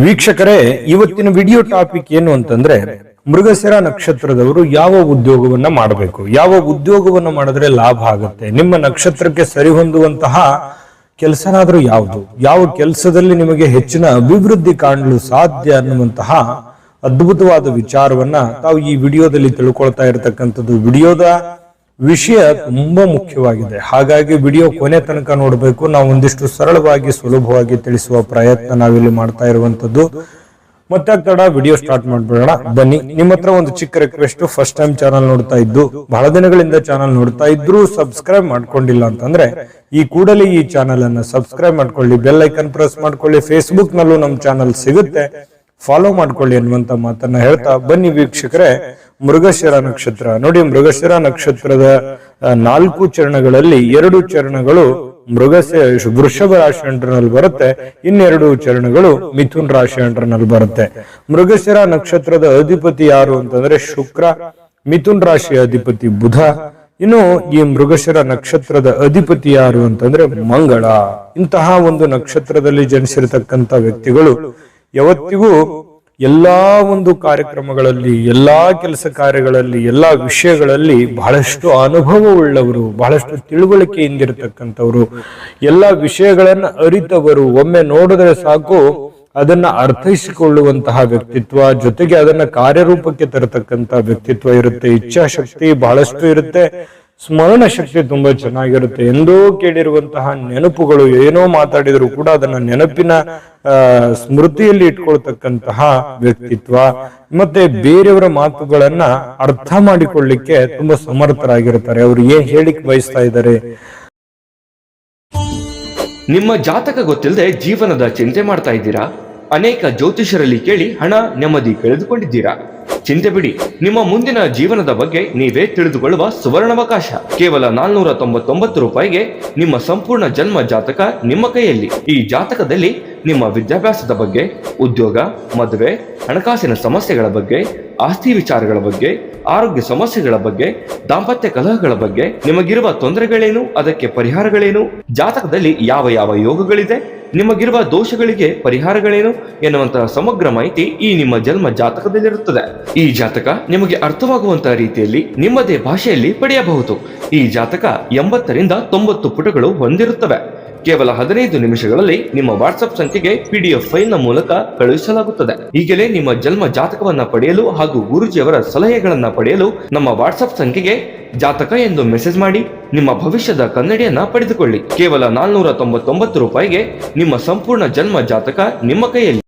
ವೀಕ್ಷಕರೇ, ಇವತ್ತಿನ video topic ಏನು ಅಂತಂದ್ರೆ ಮೃಗಶಿರ ನಕ್ಷತ್ರದವರು ಯಾವ ಉದ್ಯೋಗವನ್ನ ಮಾಡಬೇಕು, ಯಾವ ಉದ್ಯೋಗವನ್ನ ಮಾಡಿದ್ರೆ ಲಾಭ ಆಗುತ್ತೆ, ನಿಮ್ಮ ನಕ್ಷತ್ರಕ್ಕೆ ಸರಿ ಹೊಂದುವಂತಹ ಕೆಲಸನಾದ್ರೂ ಯಾವುದು, ಯಾವ ಕೆಲಸದಲ್ಲಿ ನಿಮಗೆ ಹೆಚ್ಚಿನ ಅಭಿವೃದ್ಧಿ ಕಾಣಲು ಸಾಧ್ಯ ಅನ್ನುವಂತಹ ಅದ್ಭುತವಾದ ವಿಚಾರವನ್ನ ತಾವು ಈ ವಿಡಿಯೋದಲ್ಲಿ ತಿಳ್ಕೊಳ್ತಾ ಇರತಕ್ಕಂಥದ್ದು. ವಿಡಿಯೋದ ವಿಷಯ ತುಂಬಾ ಮುಖ್ಯವಾಗಿದೆ, ಹಾಗಾಗಿ ವಿಡಿಯೋ ಕೊನೆ ತನಕ ನೋಡಬೇಕು. ನಾವು ಒಂದಿಷ್ಟು ಸರಳವಾಗಿ ಸುಲಭವಾಗಿ ತಿಳಿಸುವ ಪ್ರಯತ್ನ ನಾವಿಲ್ಲಿ ಮಾಡ್ತಾ ಇರುವಂತದ್ದು. ಮತ್ತೆ ತಡ ವಿಡಿಯೋ ಸ್ಟಾರ್ಟ್ ಮಾಡ್ಬಿಡೋಣ ಬನ್ನಿ. ನಿಮ್ಮ ಹತ್ರ ಒಂದು ಚಿಕ್ಕ ರಿಕ್ವೆಸ್ಟ್, ಫಸ್ಟ್ ಟೈಮ್ ಚಾನಲ್ ನೋಡ್ತಾ ಇದ್ದು ಬಹಳ ದಿನಗಳಿಂದ ಚಾನಲ್ ನೋಡ್ತಾ ಇದ್ರು ಸಬ್ಸ್ಕ್ರೈಬ್ ಮಾಡ್ಕೊಂಡಿಲ್ಲ ಅಂತಂದ್ರೆ ಈ ಕೂಡಲೇ ಈ ಚಾನಲ್ ಅನ್ನ ಸಬ್ಸ್ಕ್ರೈಬ್ ಮಾಡ್ಕೊಳ್ಳಿ, ಬೆಲ್ ಐಕನ್ ಪ್ರೆಸ್ ಮಾಡ್ಕೊಳ್ಳಿ. ಫೇಸ್ಬುಕ್ ನಲ್ಲೂ ನಮ್ಮ ಚಾನಲ್ ಸಿಗುತ್ತೆ, ಫಾಲೋ ಮಾಡ್ಕೊಳ್ಳಿ ಅನ್ನುವಂತ ಮಾತನ್ನ ಹೇಳ್ತಾ ಬನ್ನಿ ವೀಕ್ಷಕರೇ. ಮೃಗಶಿರ ನಕ್ಷತ್ರ ನೋಡಿ, ಮೃಗಶಿರ ನಕ್ಷತ್ರದ 4 ಚರಣಗಳಲ್ಲಿ 2 ಚರಣಗಳು ವೃಷಭ ರಾಶಿ ಅಂಡರ್ನಲ್ಲಿ ಬರುತ್ತೆ, ಇನ್ನೆರಡು ಚರಣಗಳು ಮಿಥುನ್ ರಾಶಿ ಅಂಡರ್ನಲ್ಲಿ ಬರುತ್ತೆ. ಮೃಗಶಿರ ನಕ್ಷತ್ರದ ಅಧಿಪತಿ ಯಾರು ಅಂತಂದ್ರೆ ಶುಕ್ರ, ಮಿಥುನ್ ರಾಶಿಯ ಅಧಿಪತಿ ಬುಧ. ಇನ್ನು ಈ ಮೃಗಶಿರ ನಕ್ಷತ್ರದ ಅಧಿಪತಿ ಯಾರು ಅಂತಂದ್ರೆ ಮಂಗಳ. ಇಂತಹ ಒಂದು ನಕ್ಷತ್ರದಲ್ಲಿ ಜನಿಸಿರತಕ್ಕಂತ ವ್ಯಕ್ತಿಗಳು ಯಾವತ್ತಿಗೂ ಎಲ್ಲಾ ಒಂದು ಕಾರ್ಯಕ್ರಮಗಳಲ್ಲಿ, ಎಲ್ಲಾ ಕೆಲಸ ಕಾರ್ಯಗಳಲ್ಲಿ, ಎಲ್ಲಾ ವಿಷಯಗಳಲ್ಲಿ ಬಹಳಷ್ಟು ಅನುಭವವುಳ್ಳವರು, ಬಹಳಷ್ಟು ತಿಳುವಳಿಕೆಯಿಂದಿರತಕ್ಕಂಥವ್ರು, ಎಲ್ಲಾ ವಿಷಯಗಳನ್ನ ಅರಿತವರು. ಒಮ್ಮೆ ನೋಡಿದ್ರೆ ಸಾಕು ಅದನ್ನ ಅರ್ಥೈಸಿಕೊಳ್ಳುವಂತಹ ವ್ಯಕ್ತಿತ್ವ, ಜೊತೆಗೆ ಅದನ್ನ ಕಾರ್ಯರೂಪಕ್ಕೆ ತರತಕ್ಕಂತ ವ್ಯಕ್ತಿತ್ವ ಇರುತ್ತೆ. ಇಚ್ಛಾಶಕ್ತಿ ಬಹಳಷ್ಟು ಇರುತ್ತೆ, ಸ್ಮರಣ ಶಕ್ತಿ ತುಂಬಾ ಚೆನ್ನಾಗಿರುತ್ತೆ. ಎಂದೋ ಕೇಳಿರುವಂತಹ ನೆನಪುಗಳು, ಏನೋ ಮಾತಾಡಿದ್ರು ಕೂಡ ಅದನ್ನ ನೆನಪಿನ ಸ್ಮೃತಿಯಲ್ಲಿ ಇಟ್ಕೊಳ್ತಕ್ಕಂತಹ ವ್ಯಕ್ತಿತ್ವ, ಮತ್ತೆ ಬೇರೆಯವರ ಮಾತುಗಳನ್ನ ಅರ್ಥ ಮಾಡಿಕೊಳ್ಳಿಕ್ಕೆ ತುಂಬಾ ಸಮರ್ಥರಾಗಿರ್ತಾರೆ. ಅವರು ಏನ್ ಹೇಳಿಕ್ ಬಯಸ್ತಾ ಇದ್ದಾರೆ. ನಿಮ್ಮ ಜಾತಕ ಗೊತ್ತಿಲ್ಲದೆ ಜೀವನದ ಚಿಂತೆ ಮಾಡ್ತಾ ಇದ್ದೀರಾ? ಅನೇಕ ಜ್ಯೋತಿಷರಲ್ಲಿ ಕೇಳಿ ಹಣ ನೆಮ್ಮದಿ ಕಳೆದುಕೊಂಡಿದ್ದೀರಾ? ಚಿಂತೆ ಬಿಡಿ, ನಿಮ್ಮ ಮುಂದಿನ ಜೀವನದ ಬಗ್ಗೆ ನೀವೇ ತಿಳಿದುಕೊಳ್ಳುವ ಸುವರ್ಣಾವಕಾಶ. ಕೇವಲ 499 ರೂಪಾಯಿಗೆ ನಿಮ್ಮ ಸಂಪೂರ್ಣ ಜನ್ಮ ಜಾತಕ ನಿಮ್ಮ ಕೈಯಲ್ಲಿ. ಈ ಜಾತಕದಲ್ಲಿ ನಿಮ್ಮ ವಿದ್ಯಾಭ್ಯಾಸದ ಬಗ್ಗೆ, ಉದ್ಯೋಗ, ಮದುವೆ, ಹಣಕಾಸಿನ ಸಮಸ್ಯೆಗಳ ಬಗ್ಗೆ, ಆಸ್ತಿ ವಿಚಾರಗಳ ಬಗ್ಗೆ, ಆರೋಗ್ಯ ಸಮಸ್ಯೆಗಳ ಬಗ್ಗೆ, ದಾಂಪತ್ಯ ಕಲಹಗಳ ಬಗ್ಗೆ, ನಿಮಗಿರುವ ತೊಂದರೆಗಳೇನು, ಅದಕ್ಕೆ ಪರಿಹಾರಗಳೇನು, ಜಾತಕದಲ್ಲಿ ಯಾವ ಯಾವ ಯೋಗಗಳಿದೆ, ನಿಮಗಿರುವ ದೋಷಗಳಿಗೆ ಪರಿಹಾರಗಳೇನು ಎನ್ನುವಂತಹ ಸಮಗ್ರ ಮಾಹಿತಿ ಈ ನಿಮ್ಮ ಜನ್ಮ ಜಾತಕದಲ್ಲಿರುತ್ತದೆ. ಈ ಜಾತಕ ನಿಮಗೆ ಅರ್ಥವಾಗುವಂತಹ ರೀತಿಯಲ್ಲಿ ನಿಮ್ಮದೇ ಭಾಷೆಯಲ್ಲಿ ಪಡೆಯಬಹುದು. ಈ ಜಾತಕ 80ರಿಂದ 90 ಪುಟಗಳು ಹೊಂದಿರುತ್ತವೆ. ಕೇವಲ 15 ನಿಮಿಷಗಳಲ್ಲಿ ನಿಮ್ಮ ವಾಟ್ಸ್ಆಪ್ ಸಂಖ್ಯೆಗೆ PDF ಫೈಲ್ ನ ಮೂಲಕ ಕಳುಹಿಸಲಾಗುತ್ತದೆ. ಈಗಲೇ ನಿಮ್ಮ ಜನ್ಮ ಜಾತಕವನ್ನ ಪಡೆಯಲು ಹಾಗೂ ಗುರುಜಿಯವರ ಸಲಹೆಗಳನ್ನ ಪಡೆಯಲು ನಮ್ಮ ವಾಟ್ಸ್ಆಪ್ ಸಂಖ್ಯೆಗೆ ಜಾತಕ ಎಂದು ಮೆಸೇಜ್ ಮಾಡಿ ನಿಮ್ಮ ಭವಿಷ್ಯದ ಕನ್ನಡಿಯನ್ನ ಪಡೆದುಕೊಳ್ಳಿ. ಕೇವಲ 499 ರೂಪಾಯಿಗೆ ನಿಮ್ಮ ಸಂಪೂರ್ಣ ಜನ್ಮ ಜಾತಕ ನಿಮ್ಮ ಕೈಯಲ್ಲಿ.